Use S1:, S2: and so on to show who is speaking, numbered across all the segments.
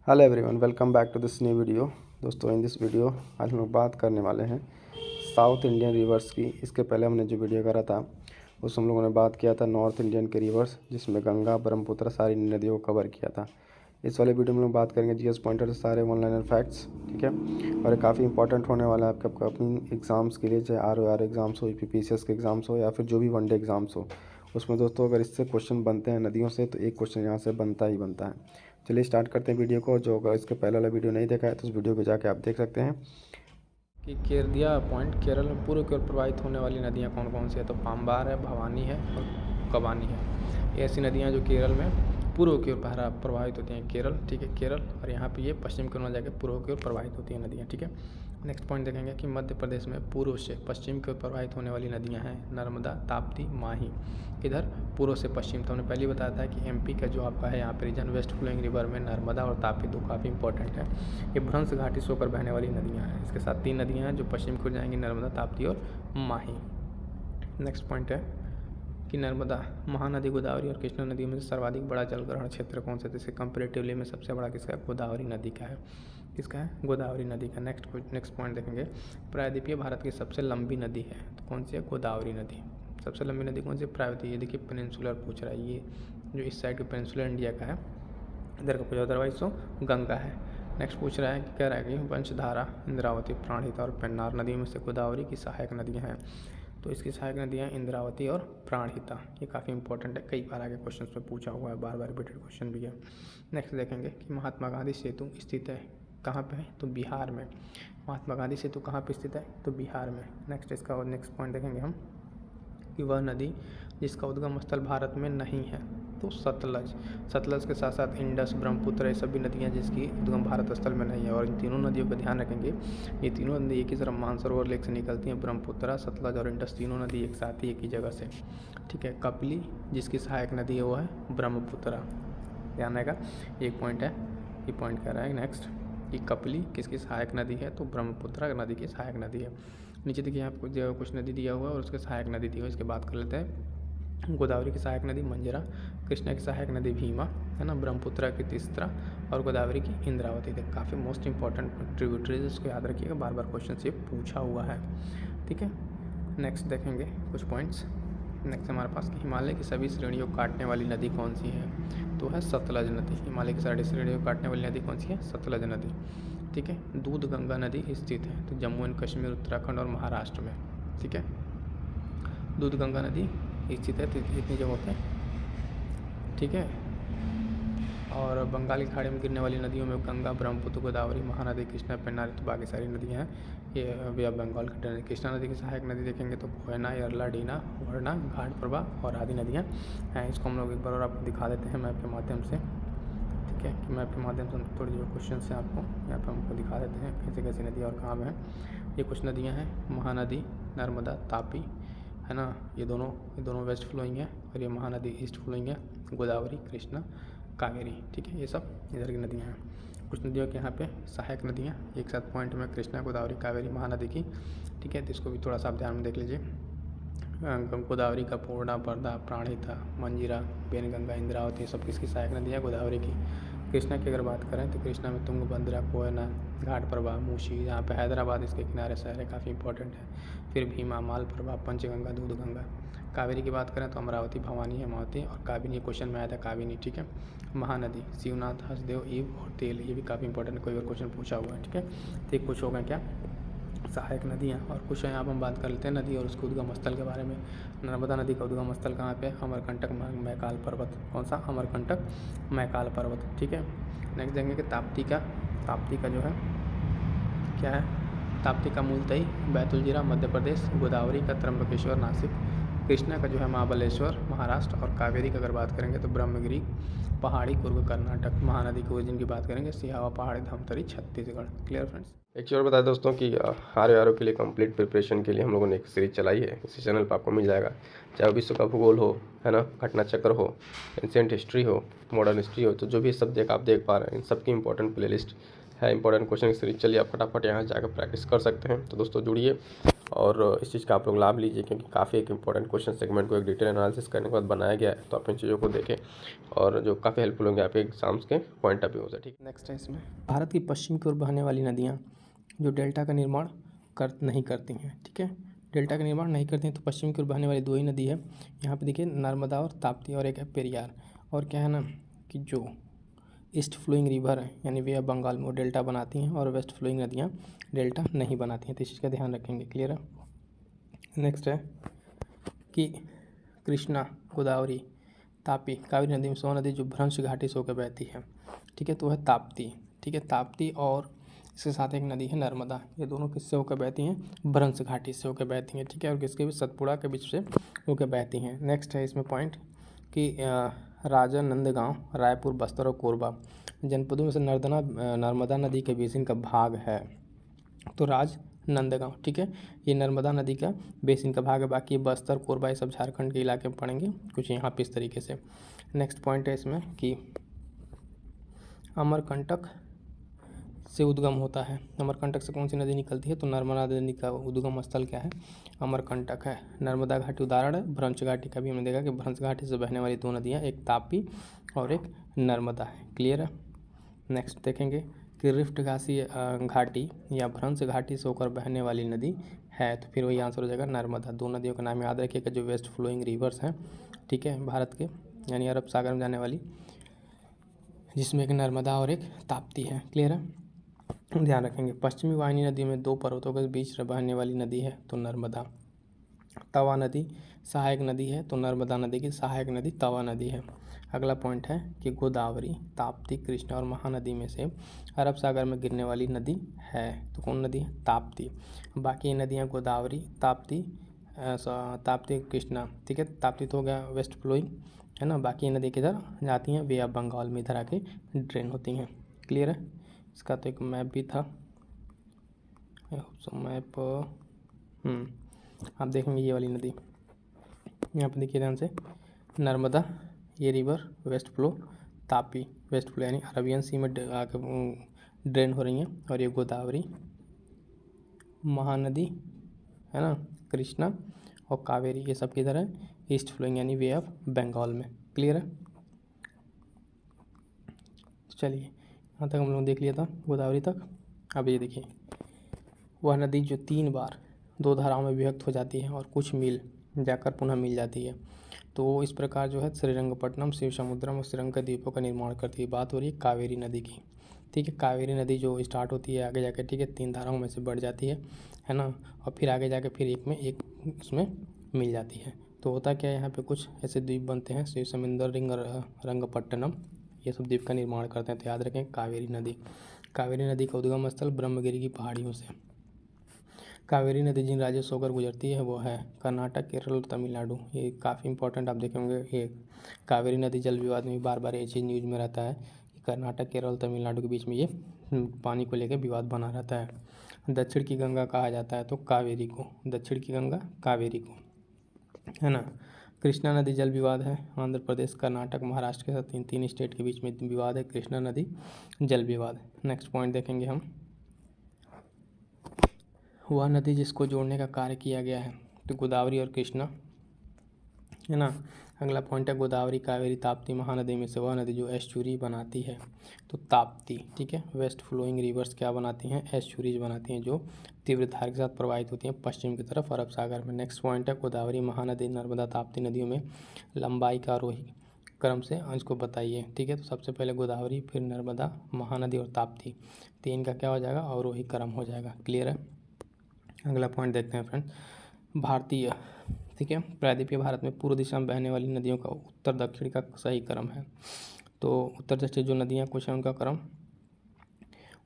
S1: Hello everyone, welcome back to this new video. दोस्तों, in this video आज हम लोग बात करने वाले हैं साउथ इंडियन रिवर्स की। इसके पहले हमने जो वीडियो करा था उसमें हम लोगों ने बात किया था नॉर्थ इंडियन के रिवर्स, जिसमें गंगा ब्रह्मपुत्र सारी नदियों को कवर किया था। इस वाले वीडियो में लोग बात करेंगे जीएस पॉइंटर से सारे वन लाइनर फैक्ट्स, ठीक है। और ये काफ़ी इंपॉर्टेंट होने वाला है आपका अपनी एग्ज़ाम्स के लिए, चाहे आर एग्ज़ाम्स हो, यूपीपीसीएस के एग्ज़ाम्स हो या फिर जो भी वनडे एग्ज़ाम्स हो। उसमें दोस्तों अगर इससे क्वेश्चन बनते हैं नदियों से तो एक क्वेश्चन यहाँ से बनता ही बनता है। चलिए स्टार्ट करते हैं वीडियो को। जो अगर इसके पहले वाला वीडियो नहीं देखा है तो उस वीडियो को जाके आप देख सकते हैं
S2: कि केरदिया पॉइंट केरल में पूर्व की ओर प्रवाहित होने वाली नदियाँ कौन कौन सी है। तो पाम्बार है, भवानी है और कबानी है। ये ऐसी नदियाँ जो केरल में पूर्व की ओर प्रवाहित होती हैं। केरल, ठीक है, केरल, और यहाँ पे ये पश्चिम की ओर जाकर पूर्व की ओर प्रवाहित होती हैं नदियाँ, ठीक है। नेक्स्ट पॉइंट देखेंगे कि मध्य प्रदेश में पूर्व से पश्चिम की ओर प्रवाहित होने वाली नदियाँ हैं नर्मदा, ताप्ती, माही। इधर पूर्व से पश्चिम, तो हमने पहले ही बताया था कि एमपी का जो आपका है यहाँ पे रीजन वेस्ट फ्लोइंग रिवर में नर्मदा और ताप्ती दो काफ़ी इंपॉर्टेंट है। ये भ्रंश घाटी से होकर बहने वाली नदियाँ हैं। इसके साथ तीन नदियाँ हैं जो पश्चिम की ओर जाएंगी, नर्मदा, ताप्ती और माही। नेक्स्ट पॉइंट है कि नर्मदा, महानदी, गोदावरी और कृष्णा नदियों में से सर्वाधिक बड़ा जलग्रहण क्षेत्र कौन सा है। इसके कंपेरेटिवली में सबसे बड़ा किसका है? गोदावरी नदी का है। किसका है? गोदावरी नदी का। नेक्स्ट पॉइंट देखेंगे, प्रायद्वीपीय भारत की सबसे लंबी नदी है तो कौन सी है? गोदावरी नदी। सबसे लंबी नदी कौन सी है? प्रायद्वीपीय। ये देखिए पेनिनसुलर पूछ रहा है, ये जो इस साइड का पेनिनसुलर इंडिया का है, इधर का पूछा, अदरवाइज तो गंगा है। नेक्स्ट पूछ रहा है कि कह रहा है कि वंशधारा, इंद्रावती, प्राणहिता और पेन्नार नदियों में से गोदावरी की सहायक नदियाँ हैं। तो इसकी सहायक नदियाँ इंद्रावती और प्राणहिता। ये काफ़ी इंपॉर्टेंट है, कई बार आगे क्वेश्चन में पूछा हुआ है, बार बार रिपीटेड क्वेश्चन भी है। नेक्स्ट देखेंगे कि महात्मा गांधी सेतु स्थित है कहाँ पे है? तो बिहार में। महात्मा गांधी सेतु कहाँ पे स्थित है? तो बिहार में। नेक्स्ट पॉइंट देखेंगे हम कि वह नदी जिसका उद्गम स्थल भारत में नहीं है तो सतलज। सतलज के साथ साथ इंडस, ब्रह्मपुत्र, ये सभी नदियाँ जिसकी उद्गम भारत स्थल में नहीं है। और इन तीनों नदियों का ध्यान रखेंगे, ये तीनों नदी एक ही तरफ मानसरोवर लेक से निकलती हैं। ब्रह्मपुत्र, सतलज और इंडस तीनों नदी एक साथ ही एक ही जगह से, ठीक है। कपिली जिसकी सहायक नदी है वो है ब्रह्मपुत्र, ध्यान रहेगा। एक पॉइंट है, ये पॉइंट कह रहा है नेक्स्ट कि कपिली किसकी सहायक नदी है? तो ब्रह्मपुत्र नदी की सहायक नदी है। नीचे देखिए आपको जो कुछ नदी दिया हुआ है और उसके सहायक नदी दी हुई है, इसके बात कर लेते हैं। गोदावरी की सहायक नदी मंजरा, कृष्णा की सहायक नदी भीमा, है ना, ब्रह्मपुत्र की तीस्रा और गोदावरी की इंद्रावती। थे काफ़ी मोस्ट इंपॉर्टेंट ट्रिब्यूटरीज, इसको याद रखिएगा, बार बार क्वेश्चन ये पूछा हुआ है, ठीक है। नेक्स्ट देखेंगे कुछ पॉइंट्स। नेक्स्ट हमारे पास कि हिमालय की सभी श्रेणियों को काटने वाली नदी कौन सी है? तो है सतलज नदी। हिमालय की सारी श्रेणियों को काटने वाली नदी कौन सी है? सतलज नदी, ठीक है। दूध गंगा नदी स्थित है तो जम्मू एंड कश्मीर, उत्तराखंड और महाराष्ट्र में, ठीक है। दूध गंगा नदी स्थित है इतनी जगहों पे, ठीक है। और बंगाल की खाड़ी में गिरने वाली नदियों में गंगा, ब्रह्मपुत्र, गोदावरी, महानदी, कृष्णा, पेन्नार, तो बाकी सारी नदियाँ हैं ये वे अब बंगाल की। कृष्णा नदी की सहायक नदी देखेंगे तो कोयना, यरला, डीना, वरना, घाट प्रभा और आदि नदियाँ हैं। इसको हम लोग एक बार और आपको दिखा देते हैं मैप के माध्यम से, ठीक है, कि मैप के माध्यम से थोड़ी जो क्वेश्चन हैं आपको यहाँ पर हमको दिखा देते हैं कैसे कैसी नदी और कहाँ में है। ये कुछ नदियाँ हैं, महानदी, नर्मदा, तापी, है ना, ये दोनों वेस्ट फ्लोइंग है और ये महानदी ईस्ट फ्लोइंग है, गोदावरी, कृष्णा, कावेरी, ठीक है। ये सब इधर की नदियाँ हैं। कुछ नदियों के यहाँ पे सहायक नदियाँ एक साथ पॉइंट में, कृष्णा, गोदावरी, कावेरी, महानदी की, ठीक है। तो इसको भी थोड़ा सा आप ध्यान में देख लीजिए। गोदावरी का पूर्णा, पर्दा, प्राणहिता, मंजीरा, बेनगंगा, इंद्रावती, सब किसकी सहायक नदियाँ? गोदावरी की। कृष्णा की अगर बात करें तो कृष्णा में तुंगभद्रा, कोयना, घाट प्रभा, मूसी, यहाँ पे हैदराबाद इसके किनारे शहर है, काफ़ी इंपॉर्टेंट है। फिर भीमा, मालप्रभा, पंचगंगा, दूधगंगा। कावेरी की बात करें तो अमरावती, भवानी, हेमावती और काबिनी, क्वेश्चन में आया था काबिनी, ठीक है। महानदी, शिवनाथ, हसदेव, ईव और तेल, ये भी काफ़ी इंपॉर्टेंट, कोई और क्वेश्चन पूछा हुआ है, ठीक है। तो एक कुछ हो गए क्या सहायक नदियाँ। और कुछ यहाँ पर हम बात कर लेते हैं नदी और उसके उद्गम स्थल के बारे में। नर्मदा नदी का उद्गम स्थल कहाँ पे? अमरकंटक, मैकाल पर्वत। कौन सा? अमरकंटक, मैकाल पर्वत, ठीक है। नेक्स्ट देखेंगे कि ताप्ती का जो है क्या है? ताप्ती का मूलतई बैतुल जिला मध्य प्रदेश, गोदावरी का त्र्यंबकेश्वर नासिक, कृष्णा का जो है महाबलेश्वर महाराष्ट्र और कावेरी की अगर बात करेंगे तो ब्रह्मगिरी पहाड़ी कुर्ग कर्नाटक। महानदी के ओरिजिन की बात करेंगे सिहावा पहाड़ी धमतरी छत्तीसगढ़। Clear friends.
S1: एक चीज़ और बता दें दोस्तों कि आर के लिए कंप्लीट प्रिपरेशन के लिए हम लोगों ने एक सीरीज चलाई है, इसी चैनल पर आपको मिल जाएगा। चाहे विश्व का भूगोल हो, है ना, घटना चक्र हो, एंशिएंट हिस्ट्री हो, मॉडर्न हिस्ट्री हो, तो जो भी सब्जेक्ट आप देख पा रहे हैं इन सब की इंपॉर्टेंट प्लेलिस्ट है इंपॉर्टेंट क्वेश्चन की सीरीज। चलिए आप फटाफट यहाँ जाकर प्रैक्टिस कर सकते हैं। तो दोस्तों जुड़िए और इस चीज़ का आप लोग लाभ लीजिए, क्योंकि काफ़ी एक इंपॉर्टेंट क्वेश्चन सेगमेंट को एक डिटेल एनालिसिस करने के बाद बनाया गया है। तो आप इन चीज़ों को देखें और जो काफ़ी हेल्पफुल होंगे आपके एग्जाम्स के पॉइंट ऑफ व्यू से। ठीक,
S2: नेक्स्ट है इसमें भारत की पश्चिम की ओर बहने वाली नदियाँ जो डेल्टा का निर्माण नहीं करती हैं। ठीक है, डेल्टा का निर्माण नहीं करती हैं। तो पश्चिम की ओर बहने वाली 2 ही नदी है यहाँ पे, देखिए नर्मदा और ताप्ती, और एक है पेरियार। और क्या है ना कि जो ईस्ट फ्लोइंग रिवर है यानी वे ऑफ बंगाल में वो डेल्टा बनाती हैं, और वेस्ट फ्लोइंग नदियाँ डेल्टा नहीं बनाती हैं। तो इस चीज़ का ध्यान रखेंगे। क्लियर है। नेक्स्ट है कि कृष्णा, गोदावरी, तापी, कावेरी नदी में 100 नदी जो भ्रंश घाटी से होकर बहती है। ठीक है, तो है ताप्ती। ठीक है, ताप्ती और इसके साथ एक नदी है नर्मदा। ये दोनों किससे होकर बहती हैं? भ्रंश घाटी से होकर बहती हैं। ठीक है, और किसके भी सतपुड़ा के बीच से होकर बहती हैं। नेक्स्ट है इसमें पॉइंट कि राजानंदगांव, रायपुर, बस्तर और कोरबा जनपदों में से नर्मदा नदी के बेसिन का भाग है। तो राजनंदगांव, ठीक है, ये नर्मदा नदी का बेसिन का भाग है। बाकी बस्तर, कोरबा ये सब झारखंड के इलाके में पड़ेंगे, कुछ यहाँ पे इस तरीके से। नेक्स्ट पॉइंट है इसमें कि अमरकंटक से उद्गम होता है। अमरकंटक से कौन सी नदी निकलती है? तो नर्मदा नदी का उद्गम स्थल क्या है? अमरकंटक है। नर्मदा घाटी उदाहरण है। भ्रंश घाटी का भी हमने देखा कि भ्रंश घाटी से बहने वाली 2 नदियाँ, एक तापी और एक नर्मदा है। क्लियर है। नेक्स्ट देखेंगे कि रिफ्ट घाटी या भ्रंश घाटी से होकर बहने वाली नदी है। तो फिर वही आंसर हो जाएगा नर्मदा। 2 नदियों का नाम याद रखिएगा जो वेस्ट फ्लोइंग रिवर्स हैं। ठीक है, भारत के यानी अरब सागर में जाने वाली, जिसमें एक नर्मदा और एक ताप्ती है। क्लियर है, ध्यान रखेंगे। पश्चिमी वाहिनी नदी में 2 पर्वतों के बीच बहने वाली नदी है तो नर्मदा। तवा नदी सहायक नदी है तो नर्मदा नदी की सहायक नदी तवा नदी है। अगला पॉइंट है कि गोदावरी, ताप्ती, कृष्णा और महानदी में से अरब सागर में गिरने वाली नदी है तो कौन नदी है? ताप्ती। बाकी नदियाँ गोदावरी, ताप्ती, कृष्णा। ठीक है, ताप्ती तो हो गया वेस्ट फ्लोइंग, है ना। बाकी नदी किधर जाती हैं? वे ऑफ बंगाल में इधर आके ड्रेन होती हैं। क्लियर है। इसका तो एक मैप भी था, मैप आप देखेंगे ये वाली नदी यहाँ पे देखिए ध्यान से, नर्मदा ये river west flow, Tapi west flow यानी अरबियन सी में आके ड्रेन हो रही हैं। और ये गोदावरी, महानदी, है ना, कृष्णा और कावेरी ये सब किधर है? ईस्ट फ्लोइंग यानी वे ऑफ बंगाल में। क्लियर है। चलिए यहाँ तक हम लोग देख लिया था गोदावरी तक। अब ये देखिए वह नदी जो 3 बार 2 धाराओं में विभक्त हो जाती है और कुछ मील जाकर पुनः मिल जाती है। तो इस प्रकार जो है श्रीरंगपट्टनम, शिवसमुद्रम और श्रीलंका द्वीपों का निर्माण करती है। बात हो रही है कावेरी नदी की। ठीक है, कावेरी नदी जो स्टार्ट होती है आगे जाके, ठीक है, 3 धाराओं में से बढ़ जाती है ना, और फिर आगे जाके फिर एक उसमें मिल जाती है। तो होता क्या है, यहाँ पे कुछ ऐसे द्वीप बनते हैं, शिव समुद्र, रंगपट्टनम, ये सब द्वीप का निर्माण करते हैं। तो याद रखें कावेरी नदी का उद्गम स्थल ब्रह्मगिरी की पहाड़ियों से। कावेरी नदी जिन राज्यों से होकर गुजरती है वो है कर्नाटक, केरल और तमिलनाडु। ये काफ़ी इंपॉर्टेंट आप देखेंगे। ये कावेरी नदी जल विवाद में भी बार बार ये चीज़ न्यूज़ में रहता है कि कर्नाटक, केरल और तमिलनाडु के बीच में ये पानी को लेकर विवाद बना रहता है। दक्षिण की गंगा कहा जाता है तो कावेरी को, दक्षिण की गंगा कावेरी को, है ना। कृष्णा नदी जल विवाद है। आंध्र प्रदेश, कर्नाटक, महाराष्ट्र के साथ तीन स्टेट के बीच में विवाद है कृष्णा नदी जल विवाद। नेक्स्ट पॉइंट देखेंगे हम, वह नदी जिसको जोड़ने का कार्य किया गया है तो गोदावरी और कृष्णा, है ना। अगला पॉइंट है गोदावरी, कावेरी, ताप्ती, महानदी में से वह नदी जो एस्चुरी बनाती है तो ताप्ती। ठीक है, वेस्ट फ्लोइंग रिवर्स क्या बनाती हैं? एस्चुरीज बनाती हैं जो तीव्र धारा के साथ प्रवाहित होती हैं पश्चिम की तरफ अरब सागर में। नेक्स्ट पॉइंट है गोदावरी, महानदी, नर्मदा, ताप्ती नदियों में लंबाई का आरोही क्रम से इसको बताइए। ठीक है, तो सबसे पहले गोदावरी, फिर नर्मदा, महानदी और ताप्ती, 3 का क्या हो जाएगा? अवरोही क्रम हो जाएगा। क्लियर है। अगला पॉइंट देखते हैं फ्रेंड, भारतीय, ठीक है, प्रायद्वीपीय भारत में पूर्व दिशा में बहने वाली नदियों का उत्तर दक्षिण का सही क्रम है। तो उत्तर दक्षिण जो नदियाँ कुछ हैं उनका क्रम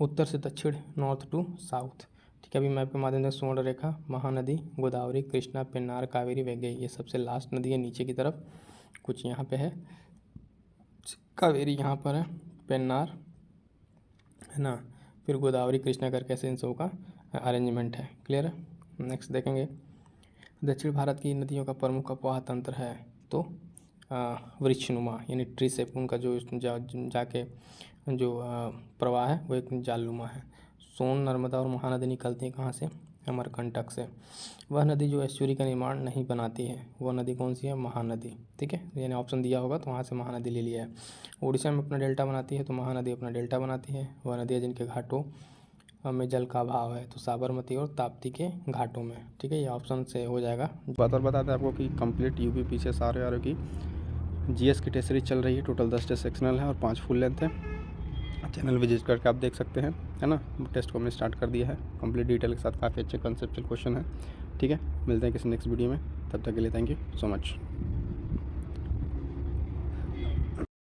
S2: उत्तर से दक्षिण, नॉर्थ टू साउथ। ठीक है, अभी मैप के माध्यम से स्वर्ण रेखा, महानदी, गोदावरी, कृष्णा, पेन्नार, कावेरी, वैगई, ये सबसे लास्ट नदी है नीचे की तरफ। कुछ यहाँ पे है, कावेरी यहाँ पर है, पेन्नार, है ना, फिर गोदावरी, कृष्णा करके ऐसे इन सब का अरेंजमेंट है। क्लियर है। नेक्स्ट देखेंगे, दक्षिण भारत की नदियों का प्रमुख अपवाह तंत्र है तो वृक्षनुमा यानी ट्री शेप, उनका जो जाके जो प्रवाह है वो एक जालनुमा है। सोन, नर्मदा और महानदी निकलती हैं कहाँ से? अमरकंटक से। वह नदी जो एस्चुरी का निर्माण नहीं बनाती है, वह नदी कौन सी है? महानदी। ठीक है, यानी ऑप्शन दिया होगा तो वहाँ से महानदी ले लिया है। उड़ीसा में अपना डेल्टा बनाती है, तो महानदी अपना डेल्टा बनाती है। वह नदियाँ जिनके घाटों में जल का अभाव है, तो साबरमती और ताप्ती के घाटों में। ठीक है, ये ऑप्शन से हो जाएगा।
S1: बात और बता दें आपको कि कंप्लीट यूपीपीसीएस SRO की जीएस की टेस्ट सीरीज चल रही है। टोटल 10 टेस्ट सेक्शनल है और 5 फुल लेंथ है। चैनल विजिट करके आप देख सकते हैं, है ना। टेस्ट को हमने स्टार्ट कर दिया है कंप्लीट डिटेल के साथ। काफ़ी अच्छे कंसेप्चुअल क्वेश्चन है। ठीक है, मिलते हैं किसी नेक्स्ट वीडियो में, तब तक के लिए थैंक यू सो मच।